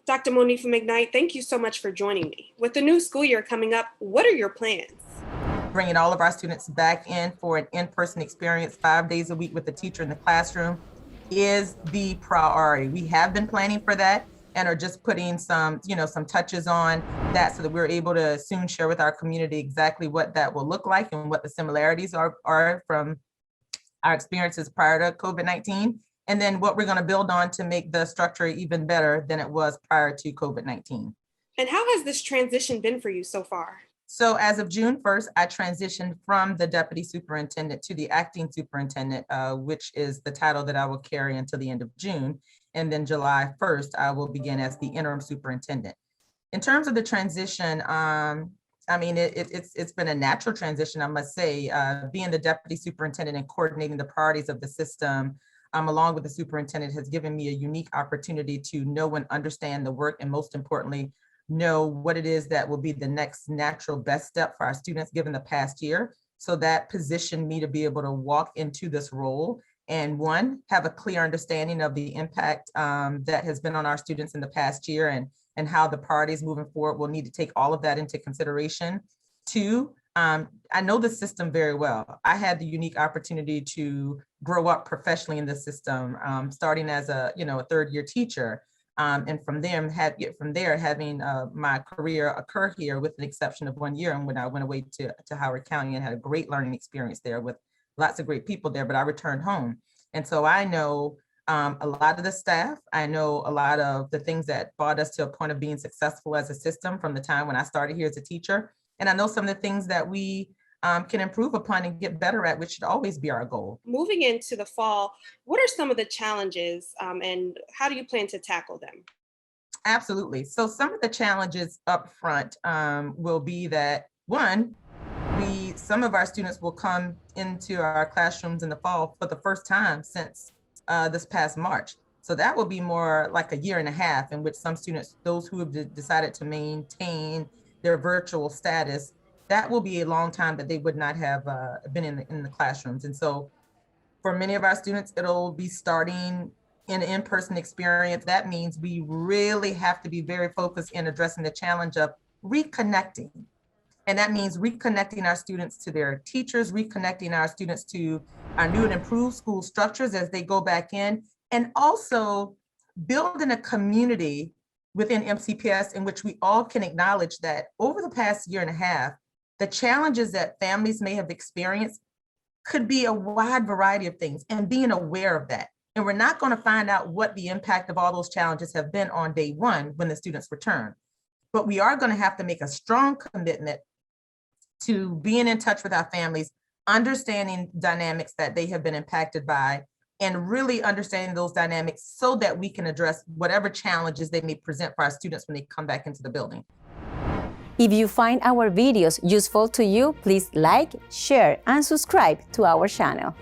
Dr. Monifa McKnight, thank you so much for joining me. With the new school year coming up, what are your plans? Bringing all of our students back in for an in-person experience 5 days a week with the teacher in the classroom is the priority. We have been planning for that and are just putting some touches on that so that we're able to soon share with our community exactly what that will look like and what the similarities are from our experiences prior to COVID-19, and then what we're going to build on to make the structure even better than it was prior to COVID-19. And how has this transition been for you so far? So as of June 1st, I transitioned from the deputy superintendent to the acting superintendent, which is the title that I will carry until the end of June. And then July 1st, I will begin as the interim superintendent. In terms of the transition, it's been a natural transition, I must say, being the deputy superintendent and coordinating the priorities of the system, along with the superintendent, has given me a unique opportunity to know and understand the work, and most importantly, know what it is that will be the next natural best step for our students given the past year. So that positioned me to be able to walk into this role and have a clear understanding of the impact that has been on our students in the past year, and how the priorities moving forward will need to take all of that into consideration. Two, I know the system very well. I had the unique opportunity to grow up professionally in the system, starting as a third-year teacher, and from there having my career occur here, with an exception of 1 year, and when I went away to Howard County and had a great learning experience there with lots of great people there, but I returned home. And so I know a lot of the staff. I know a lot of the things that brought us to a point of being successful as a system from the time when I started here as a teacher. And I know some of the things that we can improve upon and get better at, which should always be our goal. Moving into the fall, what are some of the challenges and how do you plan to tackle them? Absolutely. So some of the challenges up front will be that, one, some of our students will come into our classrooms in the fall for the first time since this past March. So that will be more like a year and a half in which some students, those who have decided to maintain their virtual status, that will be a long time that they would not have been in the classrooms. And so for many of our students, it'll be starting in an in-person experience. That means we really have to be very focused in addressing the challenge of reconnecting. And that means reconnecting our students to their teachers, reconnecting our students to our new and improved school structures as they go back in, and also building a community within MCPS in which we all can acknowledge that over the past year and a half, the challenges that families may have experienced could be a wide variety of things, and being aware of that. And we're not going to find out what the impact of all those challenges have been on day one when the students return. But we are going to have to make a strong commitment to being in touch with our families, understanding dynamics that they have been impacted by, and really understanding those dynamics so that we can address whatever challenges they may present for our students when they come back into the building. If you find our videos useful to you, please like, share, and subscribe to our channel.